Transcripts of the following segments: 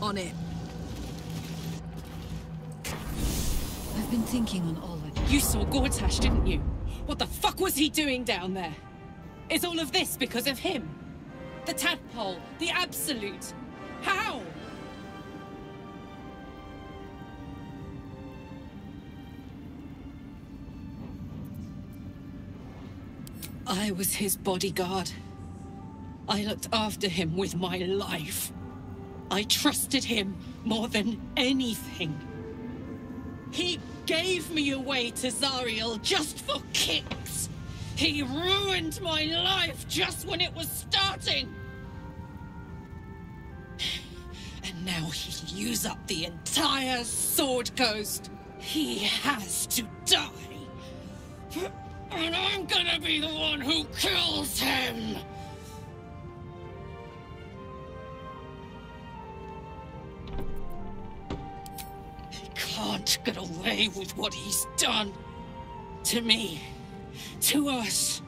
On it. I've been thinking on all of it. You saw Gortash, didn't you? What the fuck was he doing down there? Is all of this because of him? The tadpole, the absolute. How? I was his bodyguard. I looked after him with my life. I trusted him more than anything. He gave me away to Zariel just for kicks. He ruined my life just when it was starting. And now he'll use up the entire Sword Coast. He has to die. And I'm gonna be the one who kills him! He can't get away with what he's done. To me. To us.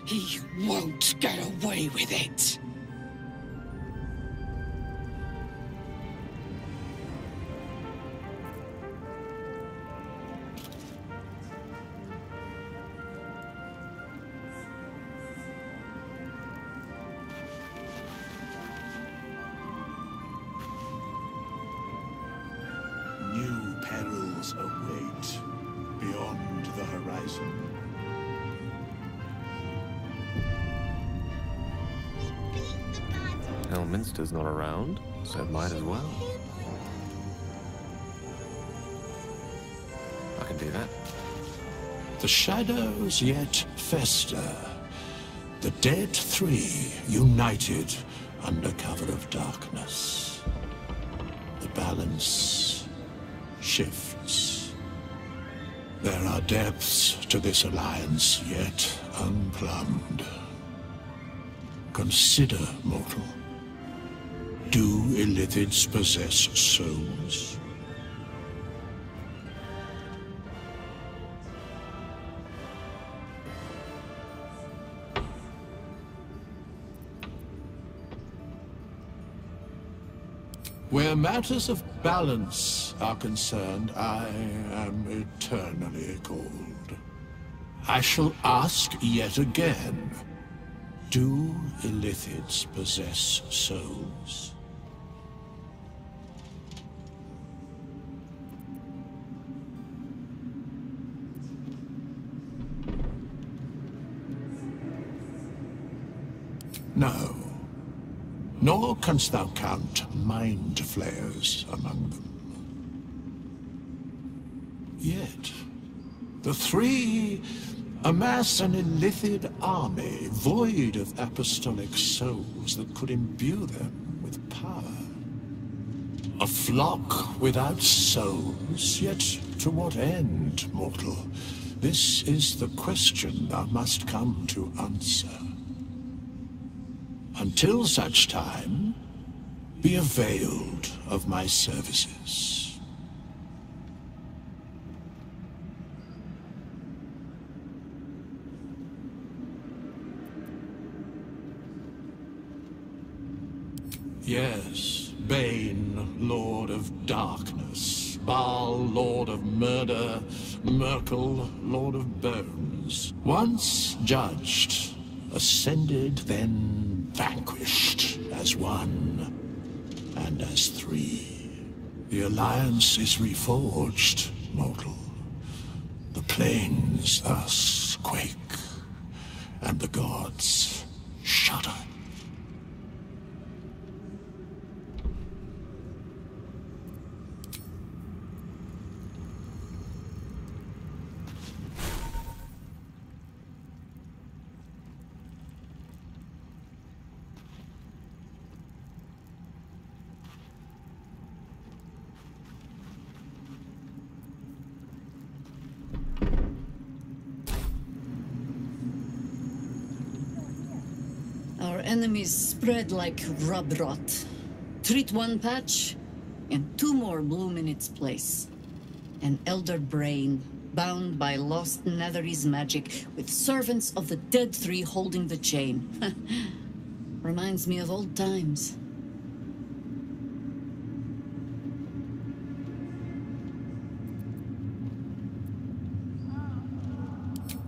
He won't get away with it. New perils await beyond the horizon. Elminster's not around, so it might as well. I can do that. The shadows yet fester. The dead three united under cover of darkness. The balance shifts. There are depths to this alliance yet unplumbed. Consider, mortal. Do illithids possess souls? Where matters of balance are concerned, I am eternally cold. I shall ask yet again, do illithids possess souls? No. Nor canst thou count mind flayers among them. Yet, the three amass an illithid army void of apostolic souls that could imbue them with power. A flock without souls, yet to what end, mortal? This is the question thou must come to answer. Until such time, be availed of my services. Yes, Bane, Lord of Darkness, Baal, Lord of Murder, Merkel, Lord of Bones. Once judged, ascended, then vanquished as one and as three. The alliance is reforged, mortal. The plains thus quake, and the gods shudder. Our enemies spread like rub rot. Treat one patch, and two more bloom in its place. An elder brain, bound by lost Netherese magic, with servants of the dead three holding the chain. Reminds me of old times.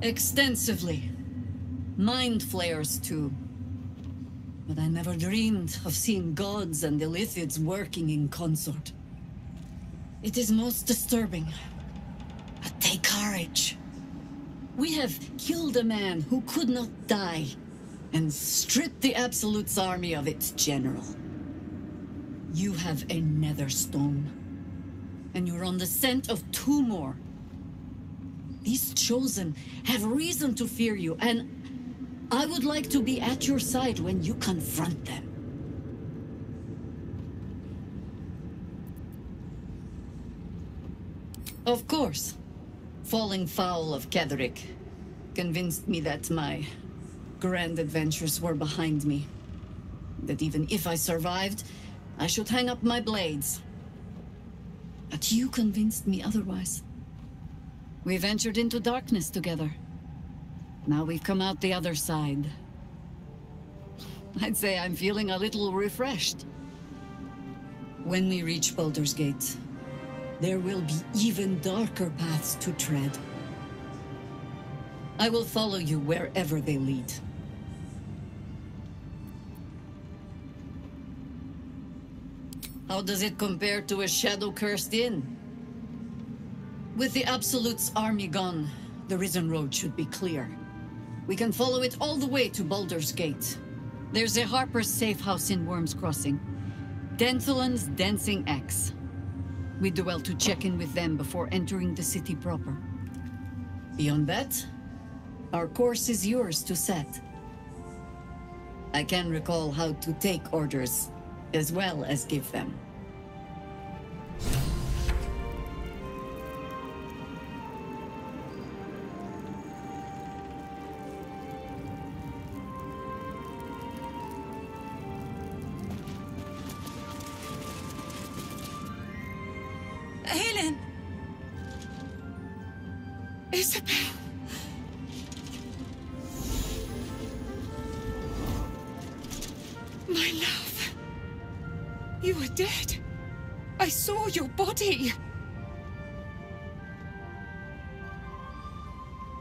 Extensively. Mind flayers, too. But I never dreamed of seeing gods and Illithids working in consort. It is most disturbing. But take courage. We have killed a man who could not die, and stripped the Absolute's army of its general. You have a nether stone, and you're on the scent of 2 more. These Chosen have reason to fear you, and I would like to be at your side when you confront them. Of course, falling foul of Ketheric convinced me that my grand adventures were behind me. That even if I survived, I should hang up my blades. But you convinced me otherwise. We ventured into darkness together. Now we've come out the other side. I'd say I'm feeling a little refreshed. When we reach Baldur's Gate, there will be even darker paths to tread. I will follow you wherever they lead. How does it compare to a shadow-cursed inn? With the Absolute's army gone, the Risen Road should be clear. We can follow it all the way to Baldur's Gate. There's a Harper's safe house in Worm's Crossing. Denthalen's Dancing Axe. We do well to check in with them before entering the city proper. Beyond that, our course is yours to set. I can recall how to take orders, as well as give them. Helen! Isabel! My love! You were dead. I saw your body.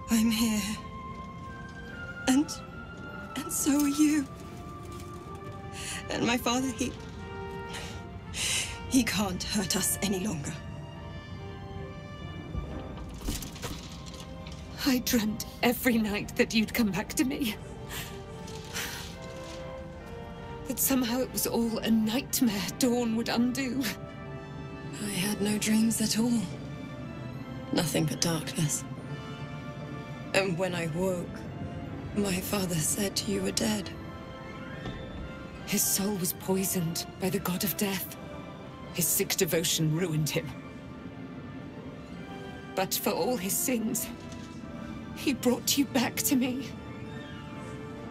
I'm here. And so are you. And my father, he can't hurt us any longer. I dreamt every night that you'd come back to me. That somehow it was all a nightmare Dawn would undo. I had no dreams at all. Nothing but darkness. And when I woke, my father said you were dead. His soul was poisoned by the god of death. His sick devotion ruined him. But for all his sins, he brought you back to me.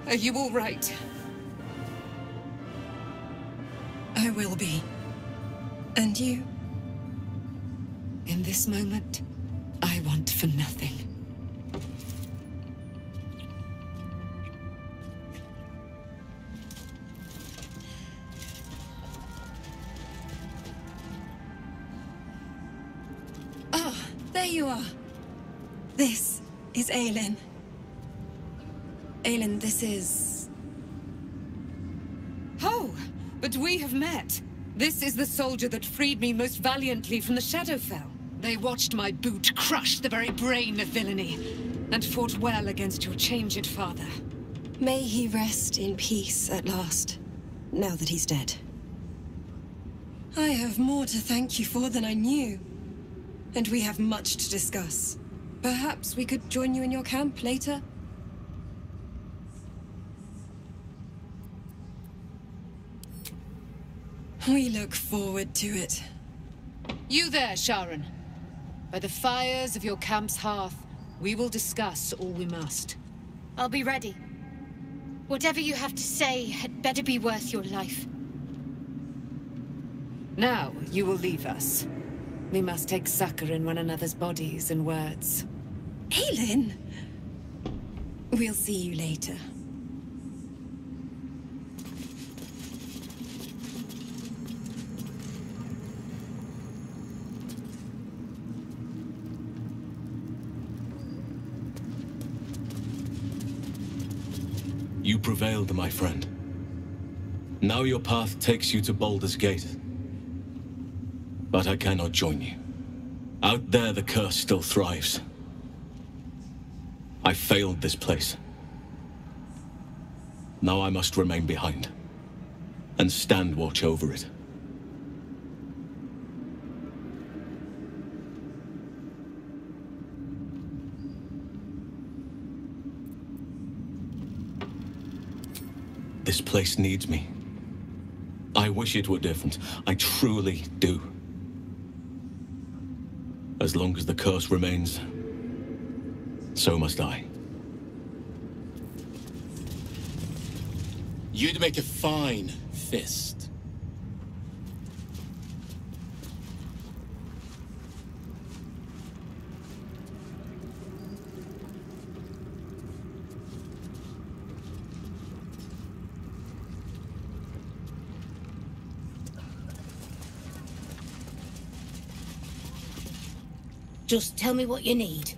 Are you all right? I will be. And you? In this moment, I want for nothing. Ah, there you are. This is Aelin. Aelin, this is... Oh, but we have met. This is the soldier that freed me most valiantly from the Shadowfell. They watched my boot crush the very brain of villainy, and fought well against your changed father. May he rest in peace at last, now that he's dead. I have more to thank you for than I knew. And we have much to discuss. Perhaps we could join you in your camp later? We look forward to it. You there, Sharon. By the fires of your camp's hearth, we will discuss all we must. I'll be ready. Whatever you have to say had better be worth your life. Now, you will leave us. We must take succor in one another's bodies and words. Aelin! We'll see you later. You prevailed, my friend. Now your path takes you to Baldur's Gate. But I cannot join you. Out there, the curse still thrives. I failed this place. Now I must remain behind, and stand watch over it. This place needs me. I wish it were different. I truly do. As long as the curse remains, so must I. You'd make a fine fist. Just tell me what you need.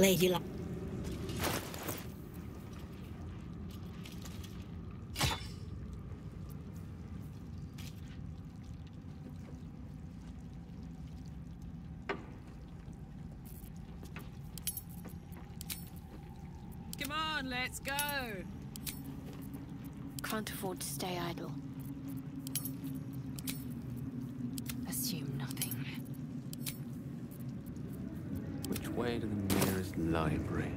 Lady Come on, let's go. Can't afford to stay idle. Assume nothing. Which way to the nearest library?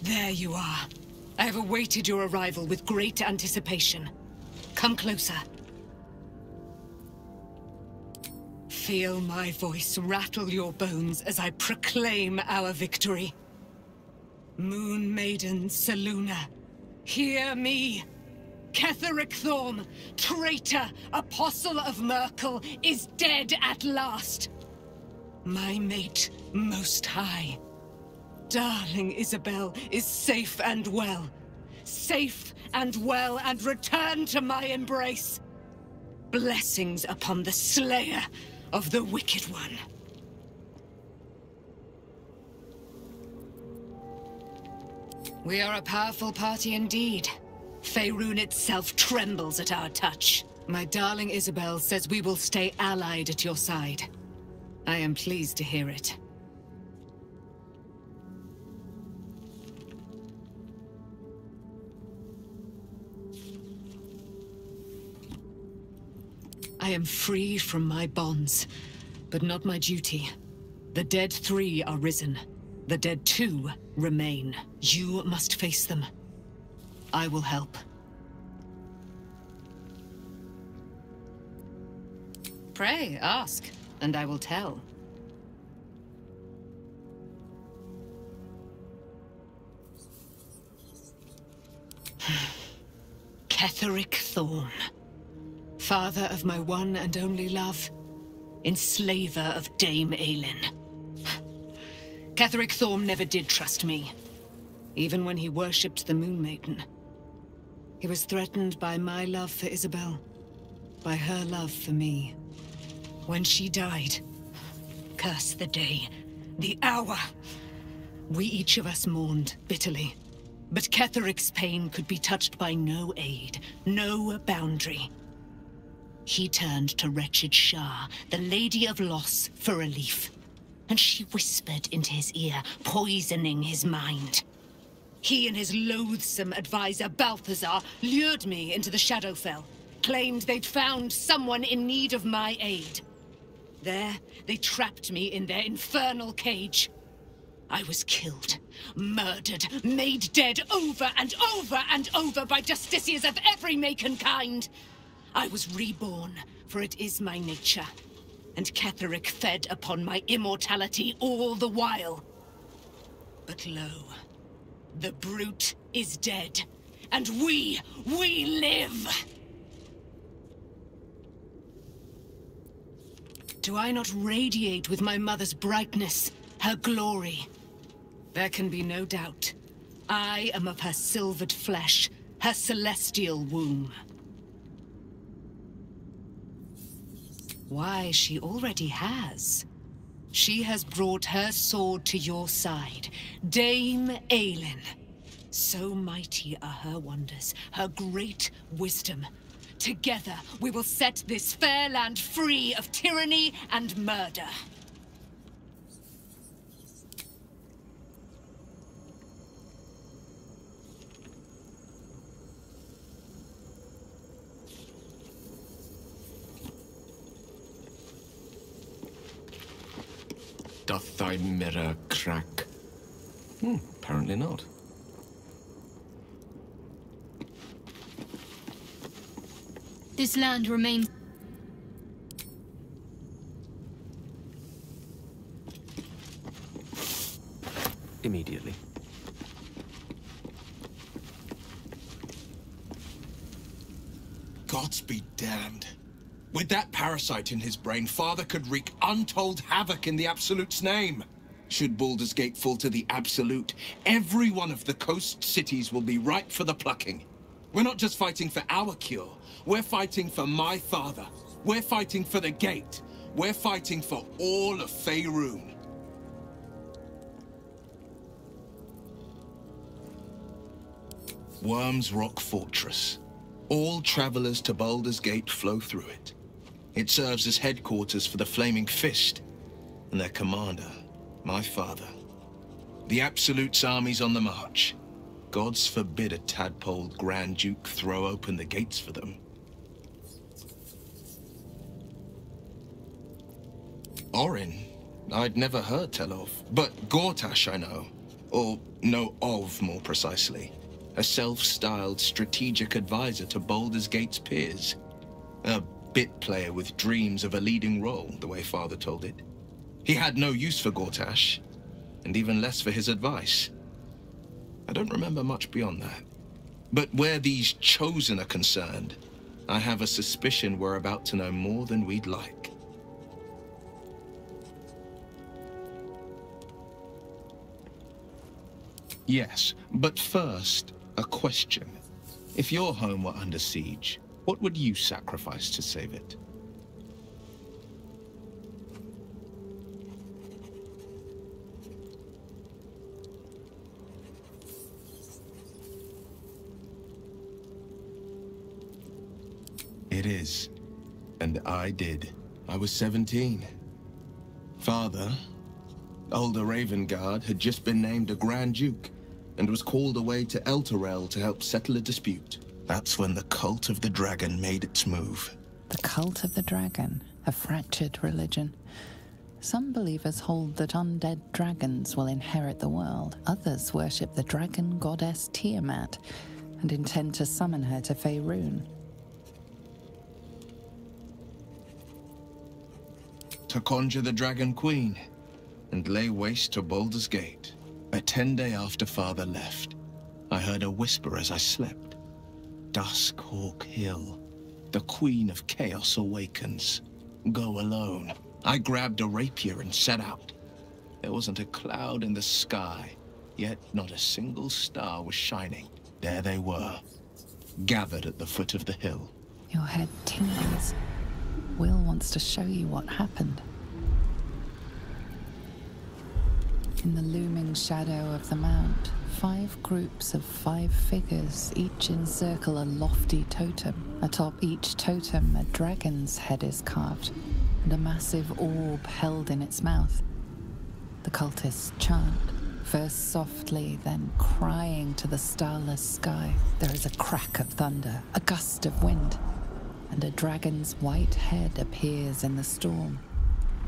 There you are. I have awaited your arrival with great anticipation. Come closer. Feel my voice rattle your bones as I proclaim our victory. Moon Maiden Selûne, hear me! Ketheric Thorm, traitor, apostle of Merkel, is dead at last! My mate, Most High. Darling Isabel is safe and well. Safe and well, and returned to my embrace. Blessings upon the slayer of the Wicked One. We are a powerful party indeed. Faerun itself trembles at our touch. My darling Isabel says we will stay allied at your side. I am pleased to hear it. I am free from my bonds, but not my duty. The dead 3 are risen. The dead 2 remain. You must face them. I will help. Pray, ask, and I will tell. Ketheric Thorm. Father of my one and only love, enslaver of Dame Aelin. Ketheric Thorm never did trust me, even when he worshipped the Moon Maiden. He was threatened by my love for Isabel, by her love for me. When she died, curse the day, the hour, we each of us mourned bitterly. But Ketheric's pain could be touched by no aid, no boundary. He turned to wretched Shah, the Lady of Loss, for relief. And she whispered into his ear, poisoning his mind. He and his loathsome advisor, Balthazar, lured me into the Shadowfell. claimed they'd found someone in need of my aid. There, they trapped me in their infernal cage. I was killed, murdered, made dead over and over and over by justiciars of every make and kind. I was reborn, for it is my nature. And Ketheric fed upon my immortality all the while. But lo, the brute is dead, and we live! Do I not radiate with my mother's brightness, her glory? There can be no doubt. I am of her silvered flesh, her celestial womb. Why, she already has. She has brought her sword to your side, Dame Aelin. So mighty are her wonders, her great wisdom. Together, we will set this fair land free of tyranny and murder. Doth thy mirror crack? Apparently not. This land remains... Immediately. Gods be damned. With that parasite in his brain, Father could wreak untold havoc in the Absolute's name. Should Baldur's Gate fall to the Absolute, every one of the coast cities will be ripe for the plucking. We're not just fighting for our cure. We're fighting for my father. We're fighting for the Gate. We're fighting for all of Faerun. Worm's Rock Fortress. All travelers to Baldur's Gate flow through it. It serves as headquarters for the Flaming Fist, and their commander, my father. The Absolute's army's on the march. Gods forbid a tadpole Grand Duke throw open the gates for them. Orin, I'd never heard tell of, but Gortash I know. Or know of, more precisely. A self-styled strategic advisor to Baldur's Gate's peers. A bit player with dreams of a leading role, the way Father told it. He had no use for Gortash, and even less for his advice. I don't remember much beyond that. But where these Chosen are concerned, I have a suspicion we're about to know more than we'd like. Yes, but first, a question. If your home were under siege, what would you sacrifice to save it? It is. And I did. I was 17. Father, Older Ravengard, had just been named a Grand Duke and was called away to Elturel to help settle a dispute. That's when the Cult of the Dragon made its move. The Cult of the Dragon, a fractured religion. Some believers hold that undead dragons will inherit the world. Others worship the dragon goddess Tiamat and intend to summon her to Faerun. To conjure the Dragon Queen and lay waste to Baldur's Gate. A 10-day after Father left, I heard a whisper as I slept. Duskhawk Hill. The Queen of Chaos awakens. Go alone. I grabbed a rapier and set out. There wasn't a cloud in the sky, yet not a single star was shining. There they were, gathered at the foot of the hill. Your head tingles. Will wants to show you what happened. In the looming shadow of the mount, 5 groups of 5 figures each encircle a lofty totem. Atop each totem, a dragon's head is carved, and a massive orb held in its mouth. The cultists chant, first softly, then crying to the starless sky. There is a crack of thunder, a gust of wind. and a dragon's white head appears in the storm.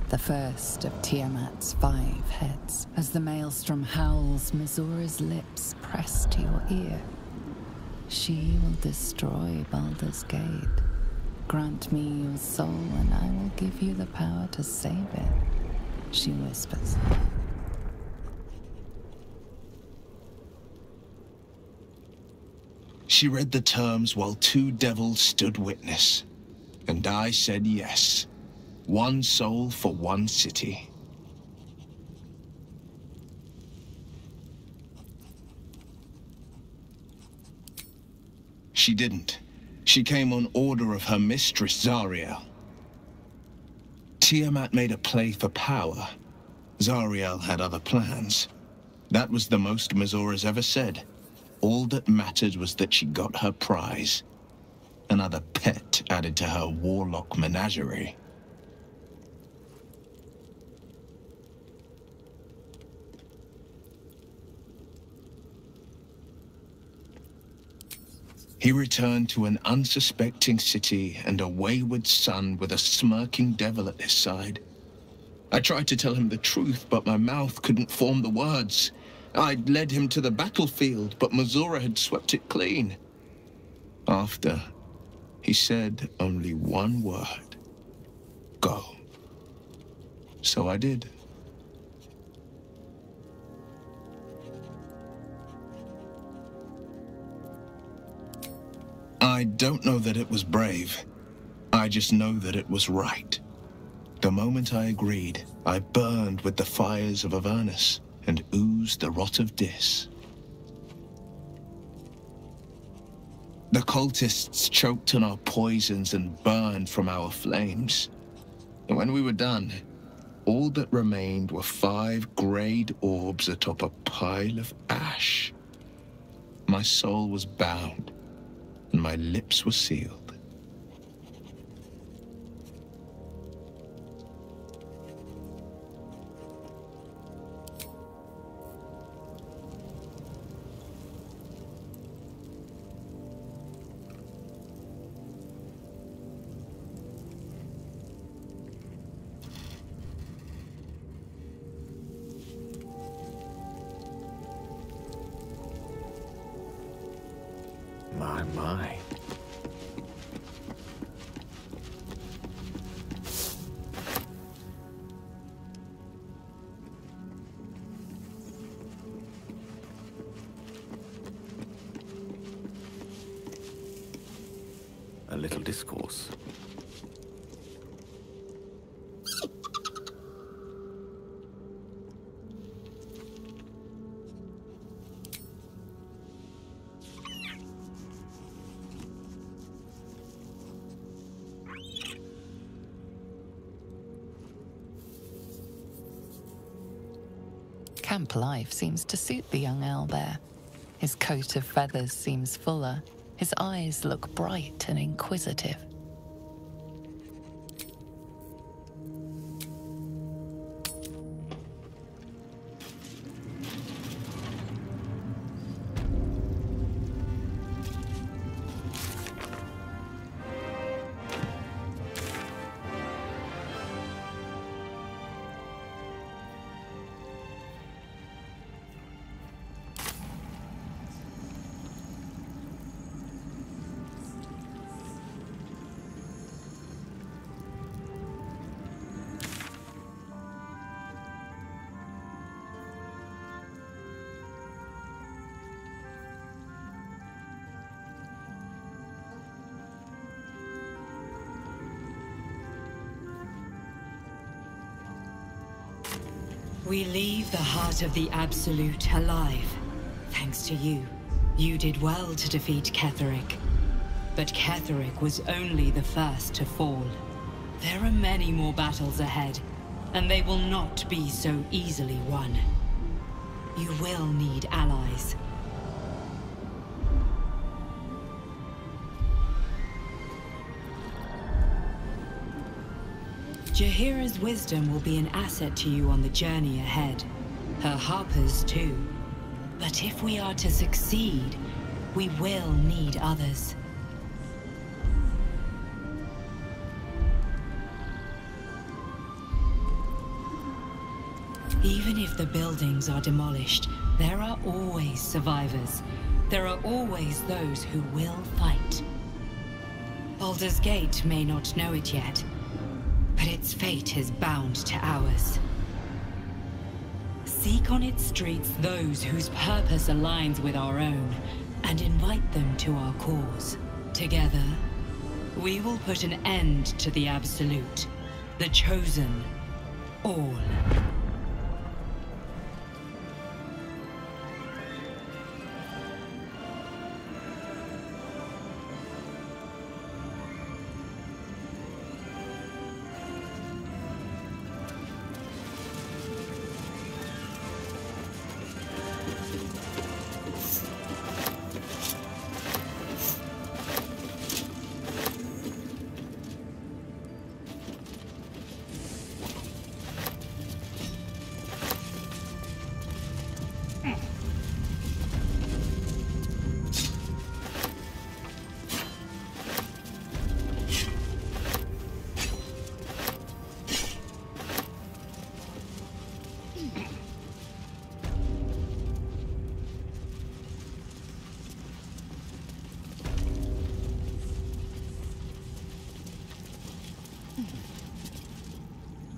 The first of Tiamat's 5 heads. As the maelstrom howls, Mizura's lips press to your ear. She will destroy Baldur's Gate. Grant me your soul, and I will give you the power to save it, she whispers. She read the terms while 2 devils stood witness, and I said yes. 1 soul for 1 city. She didn't. She came on order of her mistress, Zariel. Tiamat made a play for power. Zariel had other plans. That was the most Mizura's ever said. All that mattered was that she got her prize. Another pet added to her warlock menagerie. He returned to an unsuspecting city and a wayward son with a smirking devil at his side. I tried to tell him the truth, but my mouth couldn't form the words. I'd led him to the battlefield, but Mizura had swept it clean. After, he said only 1 word. Go. So I did. I don't know that it was brave. I just know that it was right. The moment I agreed, I burned with the fires of Avernus and oozed the rot of Dis. The cultists choked on our poisons and burned from our flames. And when we were done, all that remained were 5 greyed orbs atop a pile of ash. My soul was bound, and my lips were sealed. My. A little discourse. Camp life seems to suit the young owlbear. His coat of feathers seems fuller. His eyes look bright and inquisitive. We leave the heart of the Absolute alive. Thanks to you. You did well to defeat Ketheric. But Ketheric was only the first to fall. There are many more battles ahead, and they will not be so easily won. You will need allies. Jaheira's wisdom will be an asset to you on the journey ahead. Her harpers too. But if we are to succeed, we will need others. Even if the buildings are demolished, there are always survivors. There are always those who will fight. Baldur's Gate may not know it yet, but its fate is bound to ours. Seek on its streets those whose purpose aligns with our own, and invite them to our cause. Together, we will put an end to the Absolute, the Chosen, all.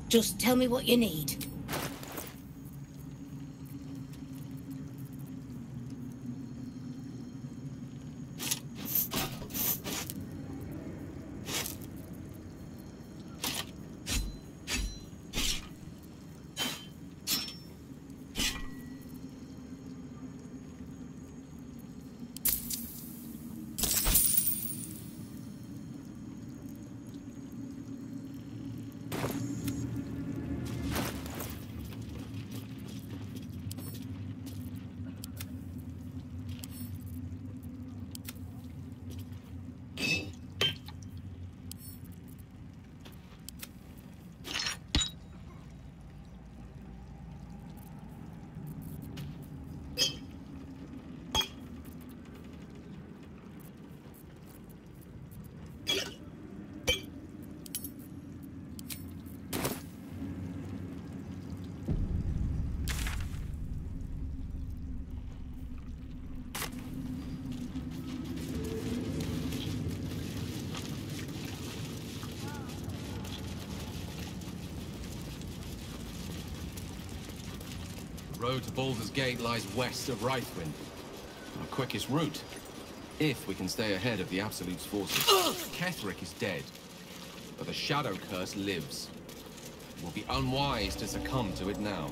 Just tell me what you need. The road to Baldur's Gate lies west of Rythwind. Our quickest route, if we can stay ahead of the Absolute's forces. Ketheric is dead, but the Shadow Curse lives. It will be unwise to succumb to it now.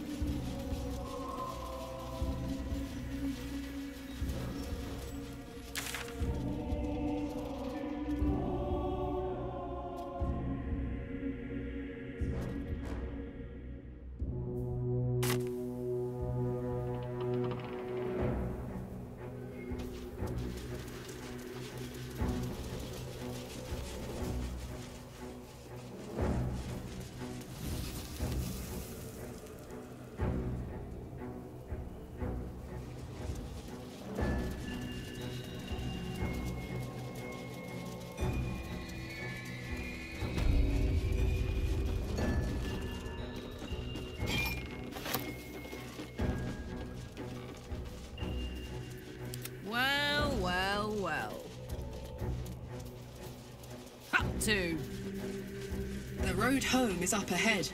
The road home is up ahead.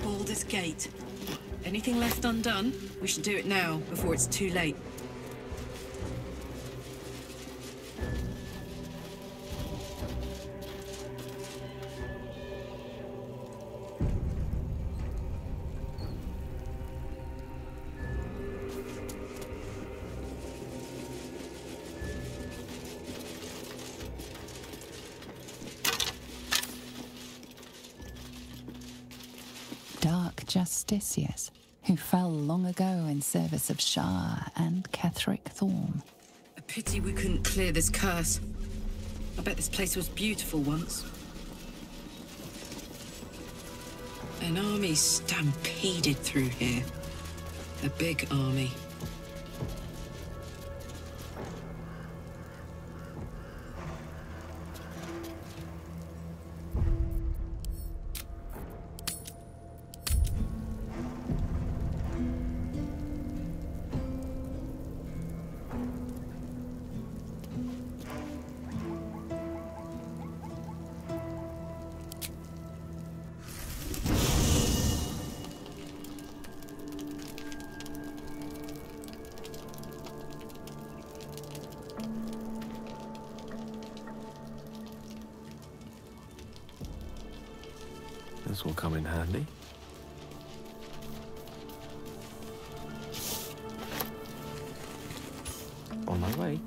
Baldur's Gate. Anything left undone, we should do it now, before it's too late. Justicius, who fell long ago in service of Shah and Ketheric Thorn. A pity we couldn't clear this curse. I bet this place was beautiful once. An army stampeded through here. A big army. this will come in handy. On my way.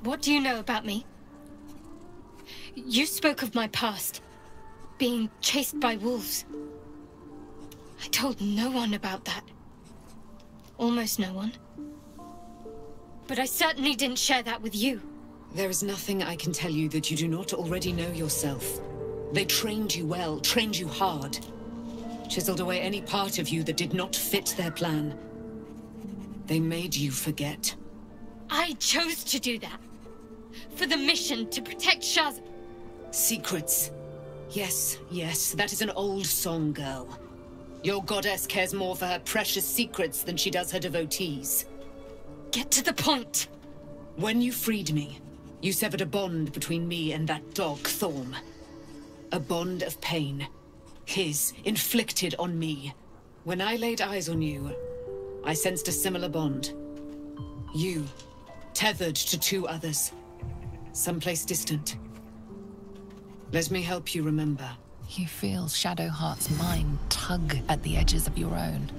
What do you know about me? You spoke of my past, being chased by wolves. I told no one about that. Almost no one. But I certainly didn't share that with you. There is nothing I can tell you that you do not already know yourself. They trained you well, trained you hard. Chiseled away any part of you that did not fit their plan. They made you forget. I chose to do that. For the mission to protect Shaz. Secrets. Yes, yes, that is an old song, girl. Your goddess cares more for her precious secrets than she does her devotees. Get to the point. When you freed me, you severed a bond between me and that dog, Thorm. A bond of pain. His, inflicted on me. When I laid eyes on you, I sensed a similar bond. You, tethered to two others. Someplace distant. Let me help you remember. You feel Shadowheart's mind tug at the edges of your own.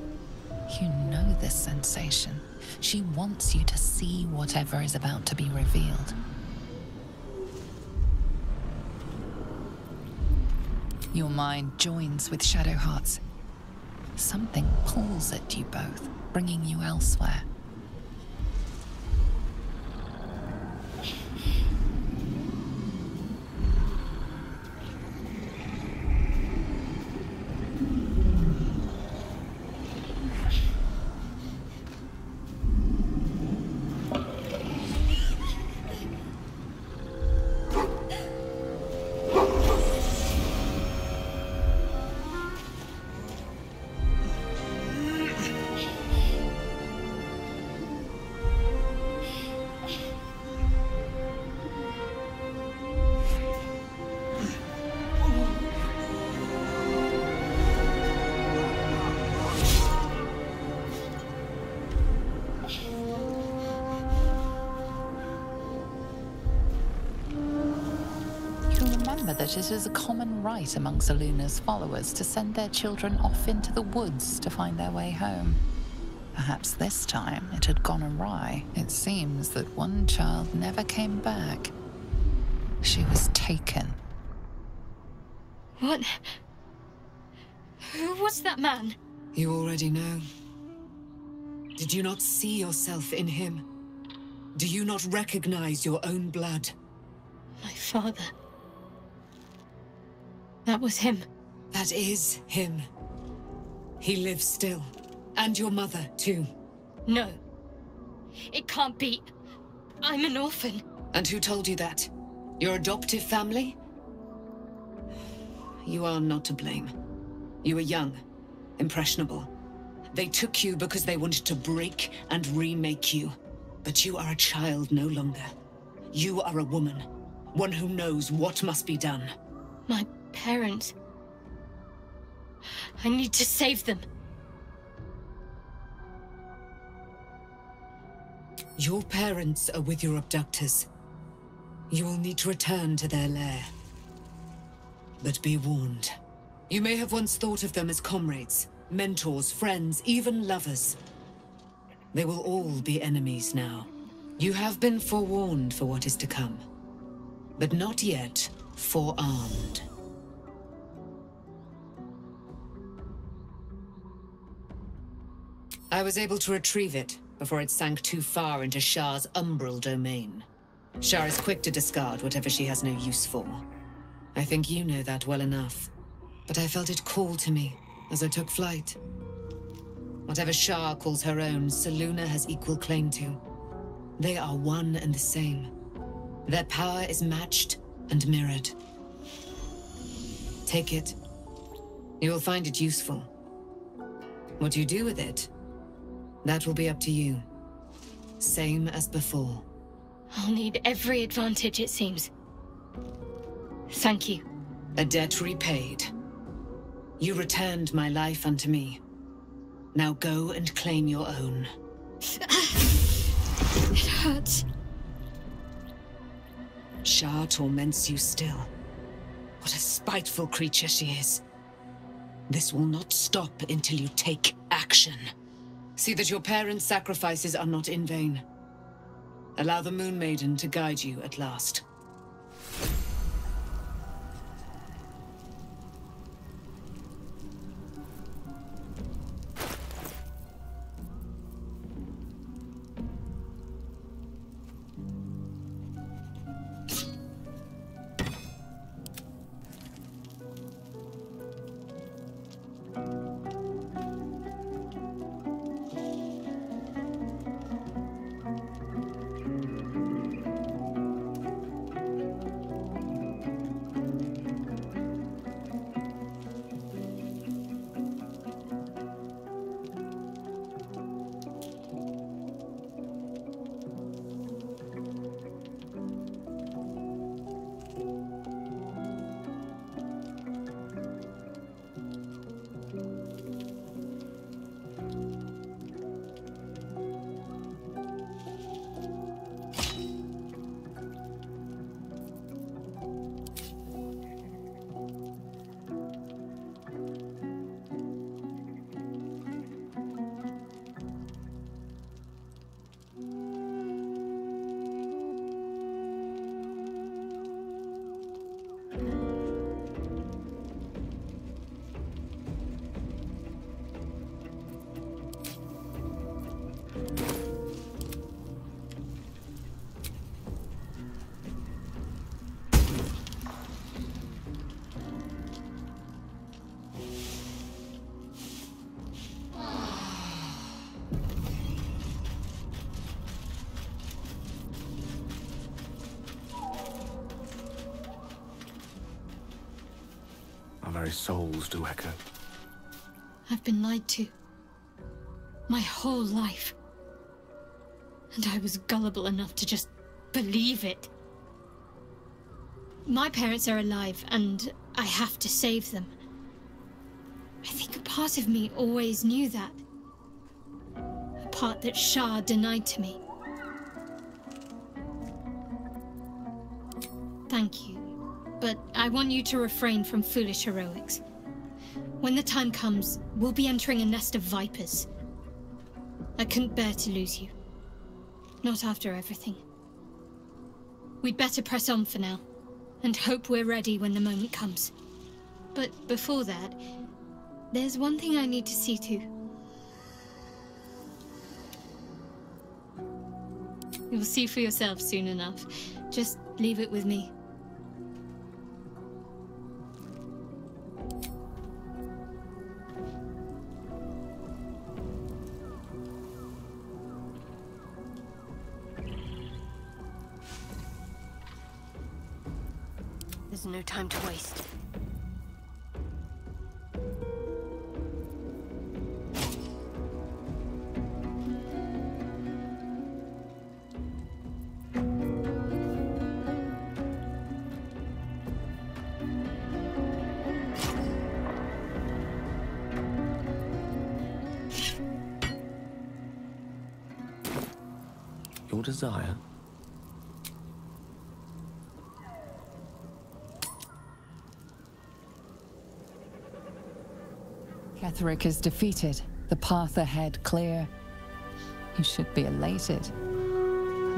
You know this sensation. She wants you to see whatever is about to be revealed. Your mind joins with Shadowheart's. Something pulls at you both, bringing you elsewhere. That it is a common right among Zeluna's followers to send their children off into the woods to find their way home. Perhaps this time it had gone awry. It seems that one child never came back. She was taken. What? Who was that man? You already know. Did you not see yourself in him? Do you not recognize your own blood? My father. That was him. That is him. He lives still. And your mother, too. No. It can't be. I'm an orphan. And who told you that? Your adoptive family? you are not to blame. You were young, impressionable. They took you because they wanted to break and remake you. But you are a child no longer. You are a woman, one who knows what must be done. My parents... I need to save them. Your parents are with your abductors. You will need to return to their lair. But be warned. You may have once thought of them as comrades, mentors, friends, even lovers. They will all be enemies now. You have been forewarned for what is to come, but not yet forearmed. I was able to retrieve it before it sank too far into Shah's umbral domain. Shah is quick to discard whatever she has no use for. I think you know that well enough, but I felt it call to me as I took flight. Whatever Shah calls her own, Selûne has equal claim to. They are one and the same. Their power is matched and mirrored. Take it. You will find it useful. What you do with it, that will be up to you. Same as before. I'll need every advantage, it seems. Thank you. A debt repaid. You returned my life unto me. Now go and claim your own. It hurts. Shah torments you still. What a spiteful creature she is. This will not stop until you take action. See that your parents' sacrifices are not in vain. Allow the Moon Maiden to guide you at last. Our very souls do echo. I've been lied to. My whole life. And I was gullible enough to just believe it. My parents are alive, and I have to save them. I think a part of me always knew that. A part that Shah denied to me. Thank you. But I want you to refrain from foolish heroics. When the time comes, we'll be entering a nest of vipers. I couldn't bear to lose you. Not after everything. We'd better press on for now, and hope we're ready when the moment comes. But before that, there's one thing I need to see to. You'll see for yourself soon enough. Just leave it with me. There's no time to waste. your desire? Ketheric is defeated, the path ahead clear. You should be elated.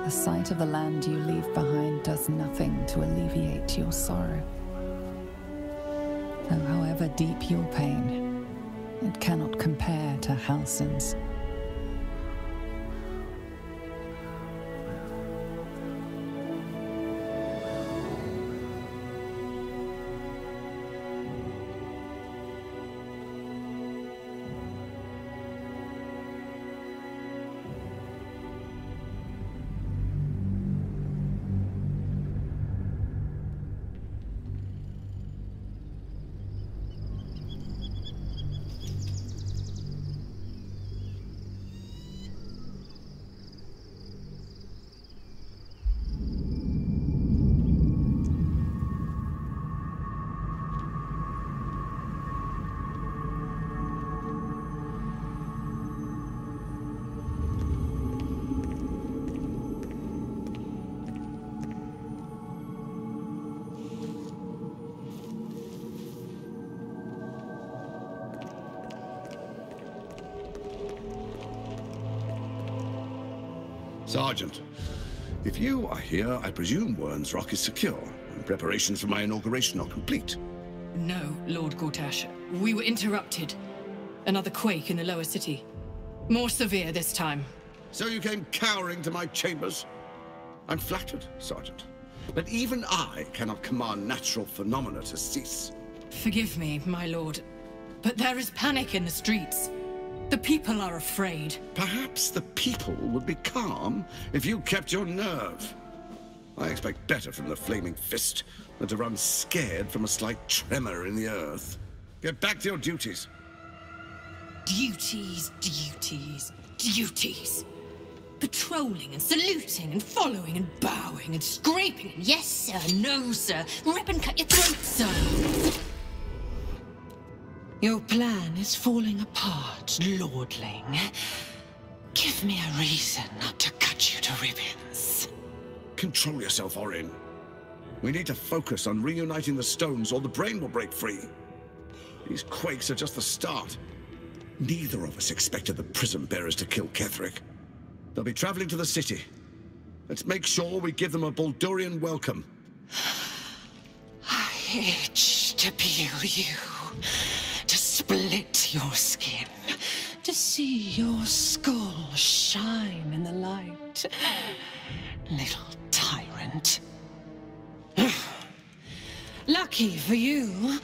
The sight of the land you leave behind does nothing to alleviate your sorrow. Though however deep your pain, it cannot compare to Halsin's. Sergeant, if you are here, I presume Wern's Rock is secure, and preparations for my inauguration are complete. No, Lord Gortash. We were interrupted. Another quake in the lower city. More severe this time. So you came cowering to my chambers? I'm flattered, Sergeant. But even I cannot command natural phenomena to cease. Forgive me, my lord, but there is panic in the streets. The people are afraid. Perhaps the people would be calm if you kept your nerve. I expect better from the Flaming Fist than to run scared from a slight tremor in the earth. Get back to your duties. Duties, duties, duties. Patrolling and saluting and following and bowing and scraping and yes sir, no sir, rip and cut your throat, sir. Your plan is falling apart, lordling. Give me a reason not to cut you to ribbons. Control yourself, Orin. We need to focus on reuniting the stones or the brain will break free. These quakes are just the start. Neither of us expected the prison bearers to kill Ketheric. They'll be traveling to the city. Let's make sure we give them a Baldurian welcome. I itch to peel you. To split your skin, to see your skull shine in the light. Little tyrant. Lucky for you,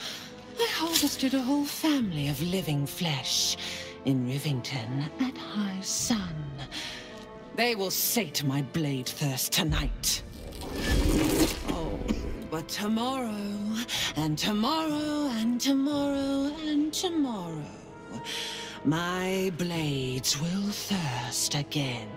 I harvested a whole family of living flesh in Rivington at high sun. They will sate my blade thirst tonight. Oh, but tomorrow, and tomorrow, and tomorrow, and tomorrow, my blades will thirst again.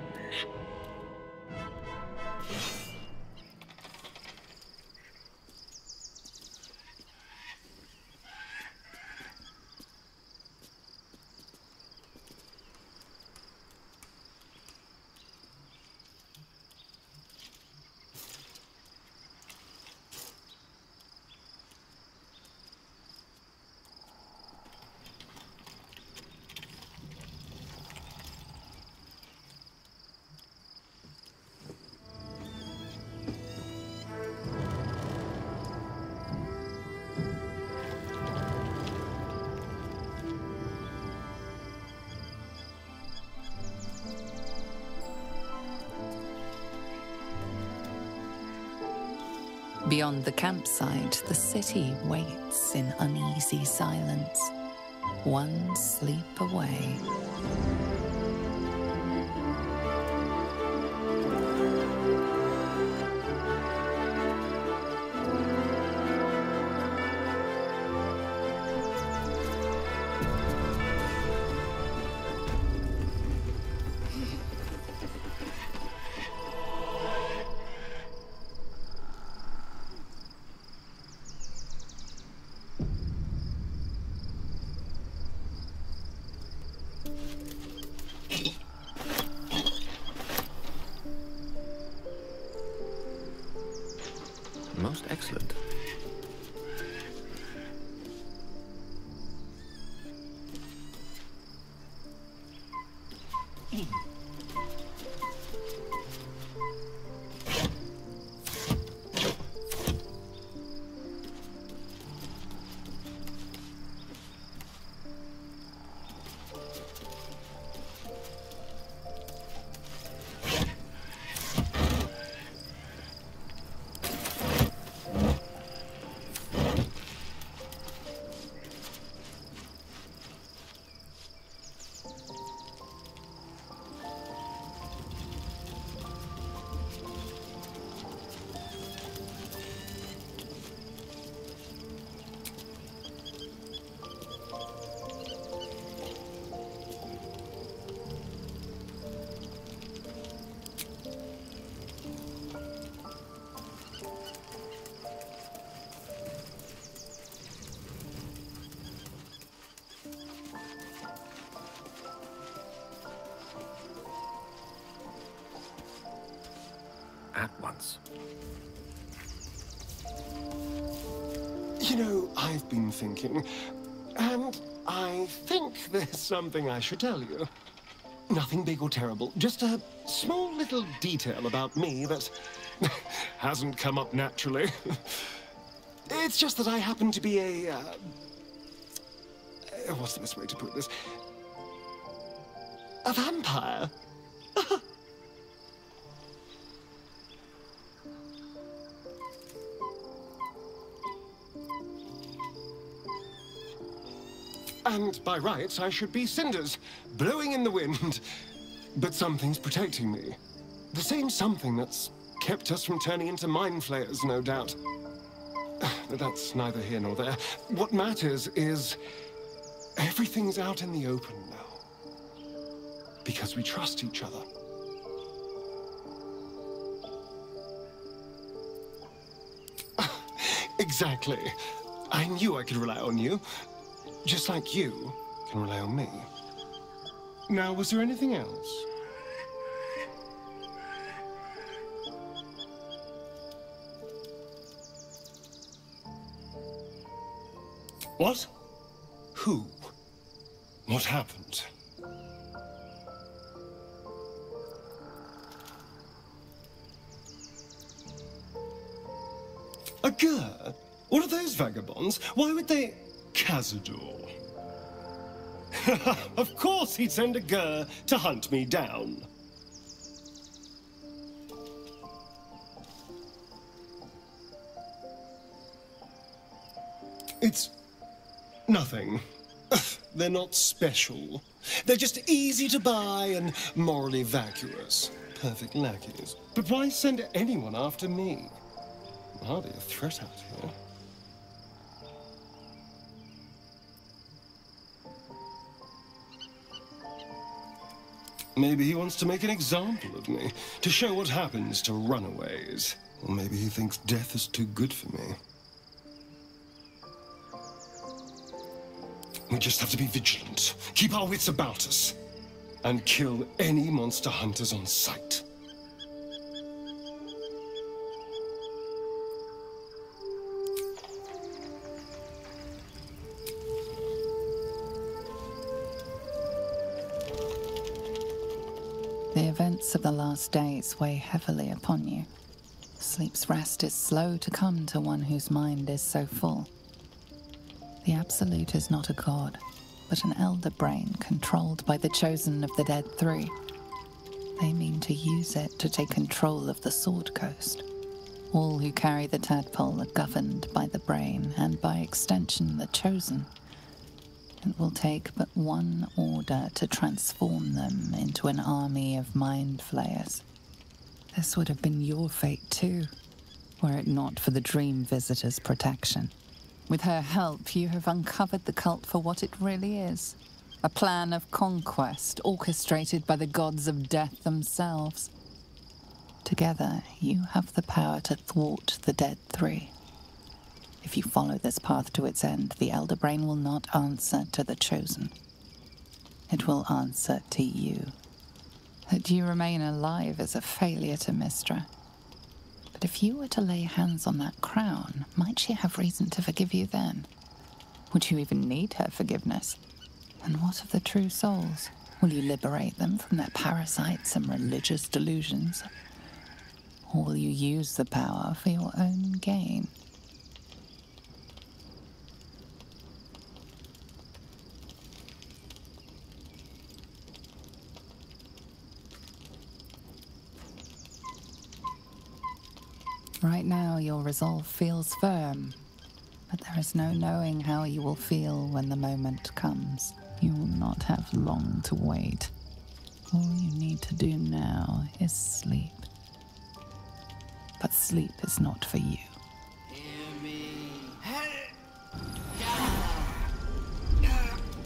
Beyond the campsite, the city waits in uneasy silence, one sleep away. thoughts? You know, I've been thinking, and I think there's something I should tell you. Nothing big or terrible, just a small little detail about me that hasn't come up naturally. It's just that I happen to be a... what's the best way to put this? A vampire. And by rights, I should be cinders, blowing in the wind. But something's protecting me. The same something that's kept us from turning into mind flayers, no doubt. But that's neither here nor there. What matters is everything's out in the open now. Because we trust each other. Exactly. I knew I could rely on you. Just like you can rely on me. Now, was there anything else? What? Who? What happened? A Gur? What are those vagabonds? Why would they... Cazador. Of course he'd send a Gur to hunt me down. It's... nothing. They're not special. They're just easy to buy and morally vacuous. Perfect lackeys. But why send anyone after me? Hardly a threat out here. Maybe he wants to make an example of me, to show what happens to runaways. Or maybe he thinks death is too good for me. We just have to be vigilant, keep our wits about us, and kill any monster hunters on sight. The events of the last days weigh heavily upon you. Sleep's rest is slow to come to one whose mind is so full. The Absolute is not a god, but an elder brain controlled by the chosen of the Dead Three. They mean to use it to take control of the Sword Coast. All who carry the tadpole are governed by the brain, and by extension the chosen. It will take but one order to transform them into an army of mind flayers. This would have been your fate too, were it not for the Dream Visitor's protection. With her help, you have uncovered the cult for what it really is. A plan of conquest orchestrated by the gods of death themselves. Together, you have the power to thwart the Dead Three. If you follow this path to its end, the Elder Brain will not answer to the Chosen. It will answer to you. That you remain alive is a failure to Mystra. But if you were to lay hands on that crown, might she have reason to forgive you then? Would you even need her forgiveness? And what of the true souls? Will you liberate them from their parasites and religious delusions? Or will you use the power for your own gain? Right now, your resolve feels firm, but there is no knowing how you will feel when the moment comes. You will not have long to wait. All you need to do now is sleep. But sleep is not for you.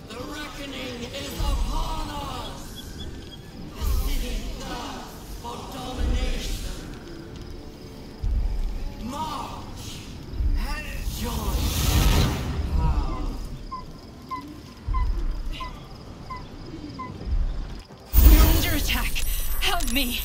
The reckoning is upon us! The city thirsts for domination. March! Join power. We're under attack! Help me!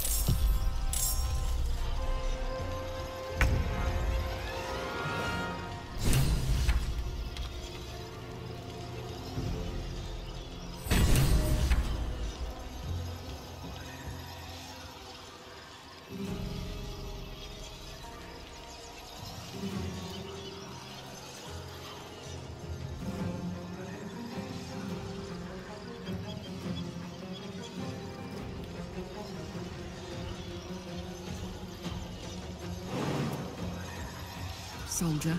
soldier.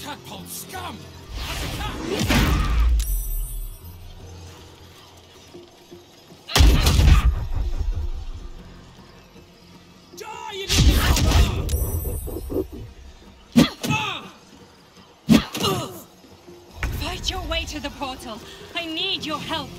Tadpole scum! Die, you Fight your way to the portal. I need your help.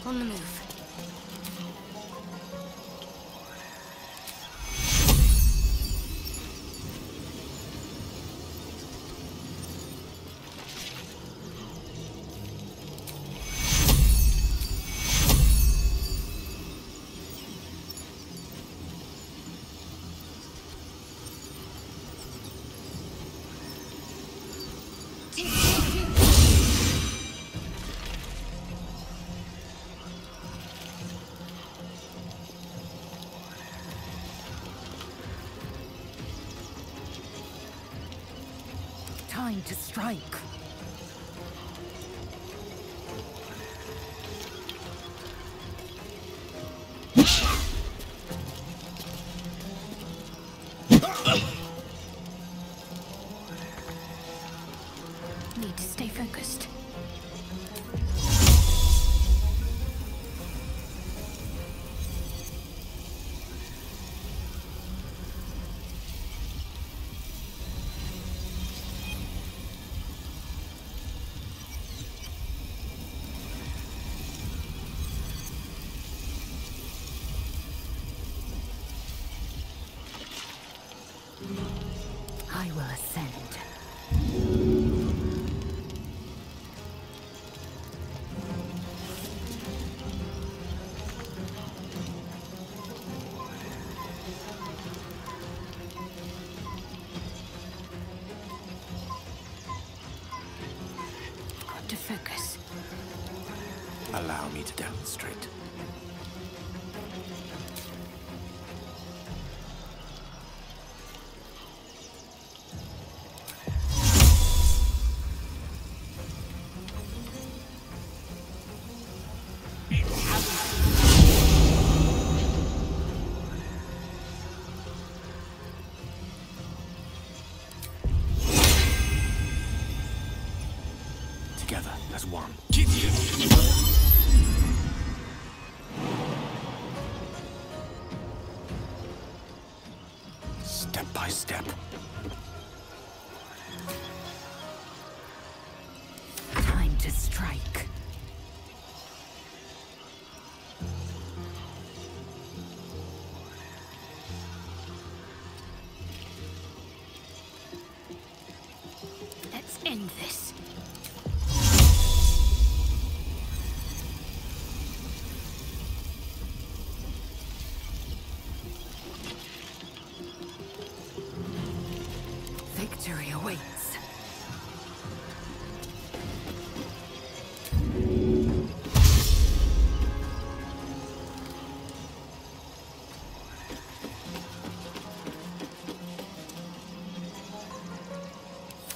On the move. Time to strike. Need to stay focused. I will ascend. Got to focus. Allow me to demonstrate. Together as one. Step by step. Time to strike. Let's end this. Victory awaits.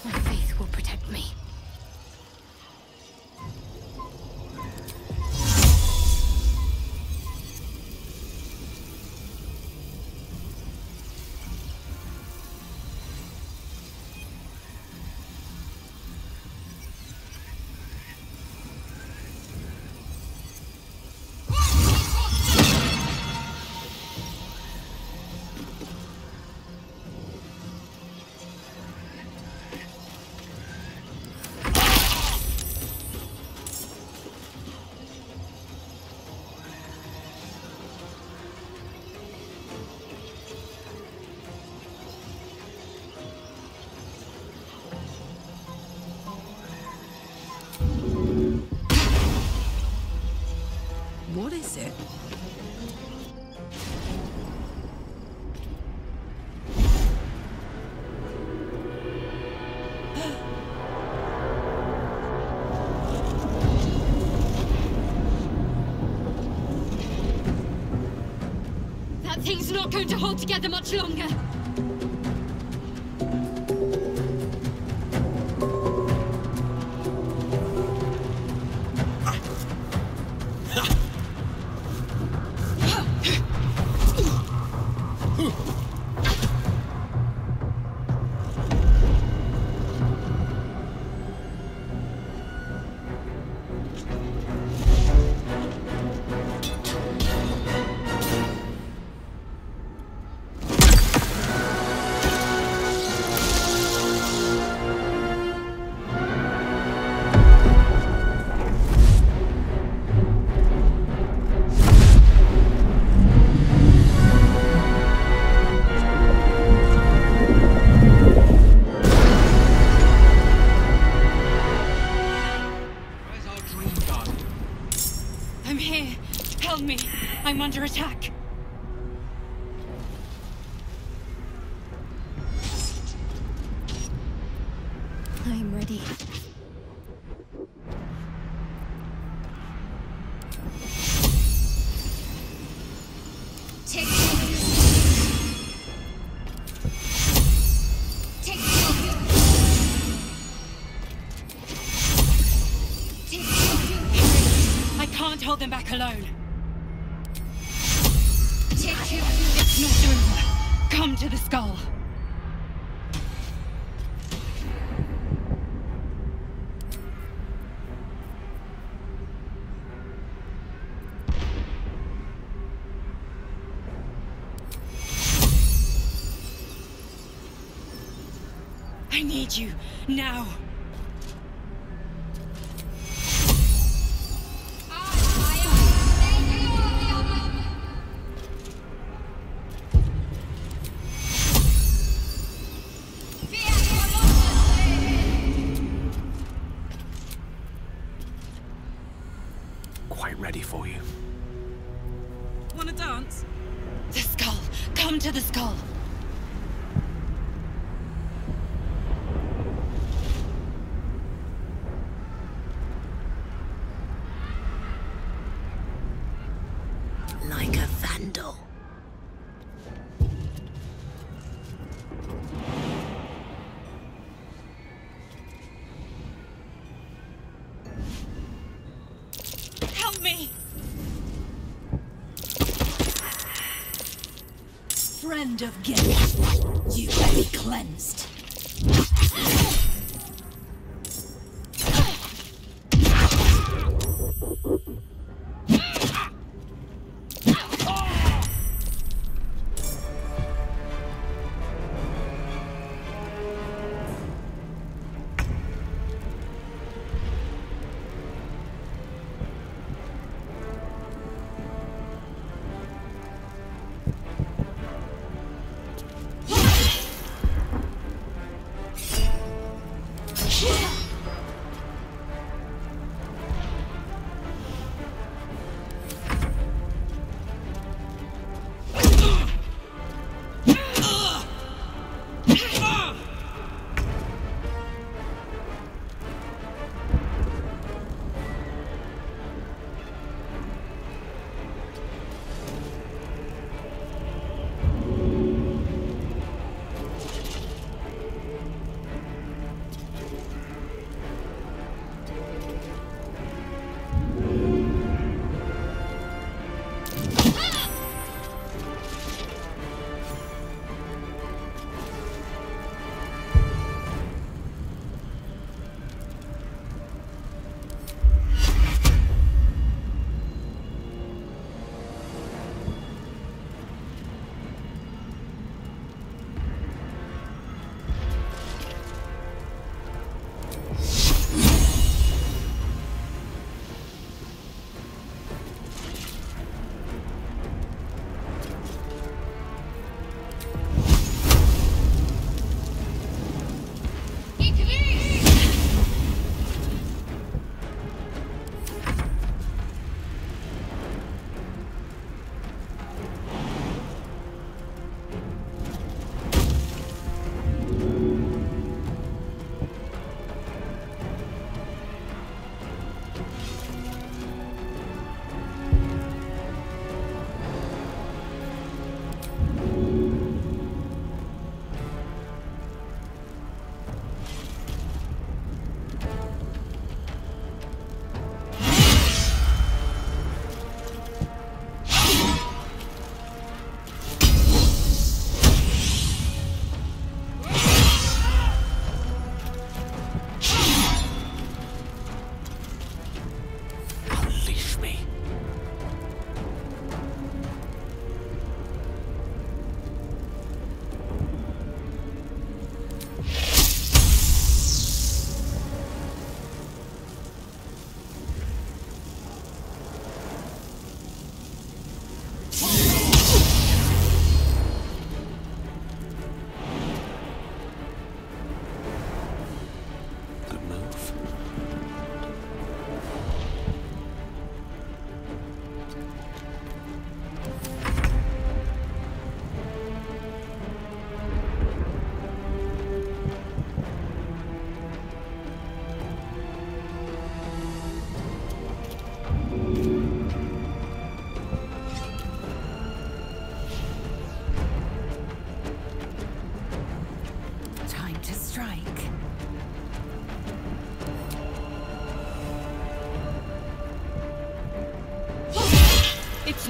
My faith will protect me. It's not going to hold together much longer. I'm under attack. I'm ready. Take I can't hold them back alone. It's not over. Come to the skull. I need you now. Quite ready for you. Wanna dance? The skull. Come to the skull. Like a vandal. Help me! Friend of guilt, you will be cleansed.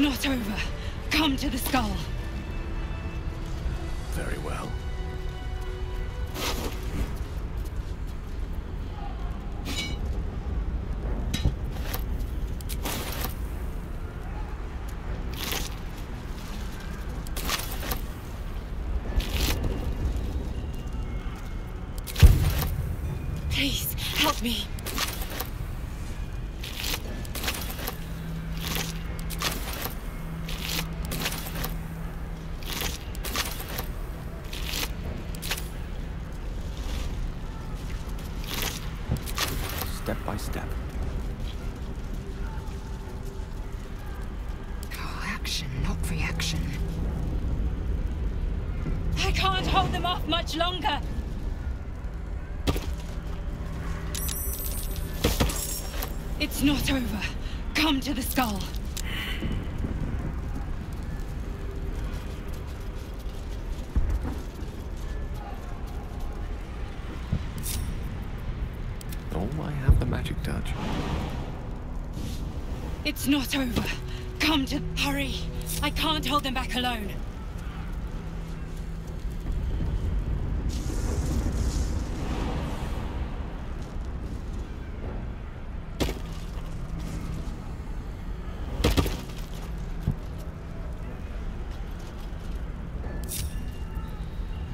It's not over. Come to the skull. Very well. Please, help me. Step by step. Oh, action, not reaction. I can't hold them off much longer. It's not over. Come to the skull. Oh, I have the magic touch. It's not over. Come to... Hurry. I can't hold them back alone.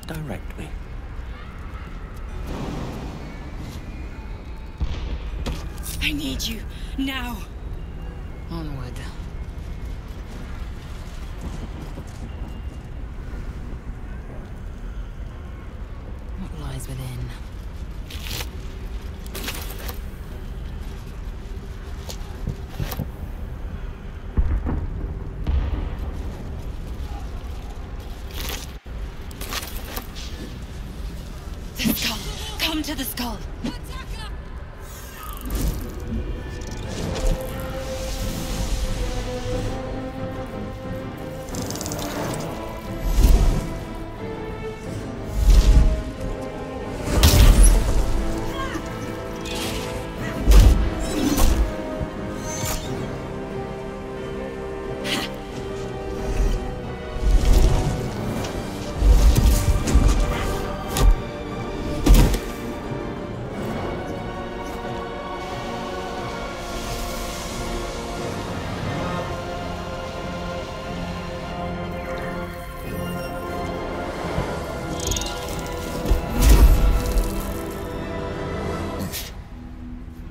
Direct me. I need you. Now. Onward. What lies within? The skull. Come to the skull.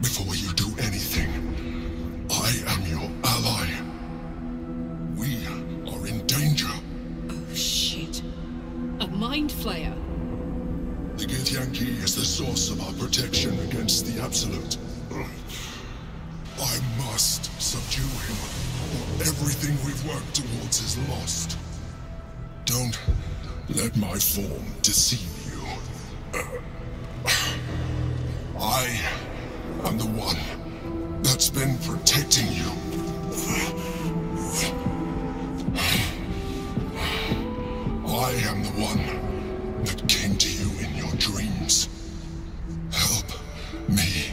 Before you do anything, I am your ally. We are in danger. Oh, shit. A mind flayer. The Githyanki is the source of our protection against the Absolute. I must subdue him, or everything we've worked towards is lost. Don't let my form deceive you. I am the one that's been protecting you. I am the one that came to you in your dreams. Help me.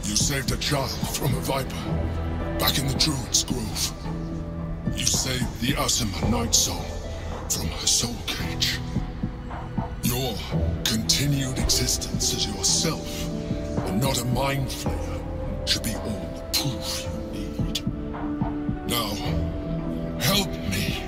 You saved a child from a viper, back in the Druid's Grove. You saved the Asima Night Soul from her soul cage. Your continued existence as yourself, and not a mind flayer, should be all the proof you need. Now, help me.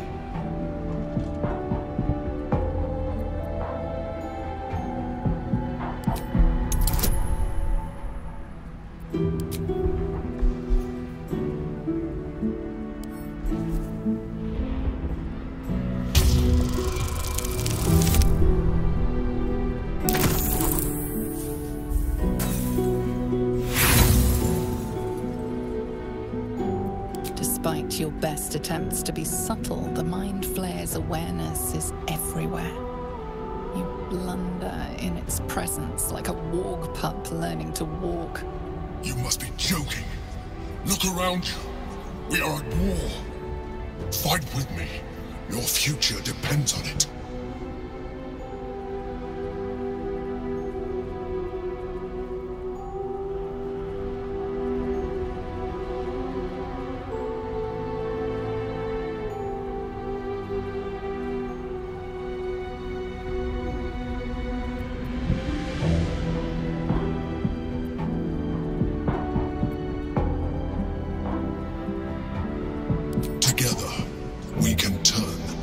Despite your best attempts to be subtle, the Mind Flayer's awareness is everywhere. You blunder in its presence like a warg pup learning to walk. You must be joking. Look around you. We are at war. Fight with me. Your future depends on it. Together, we can turn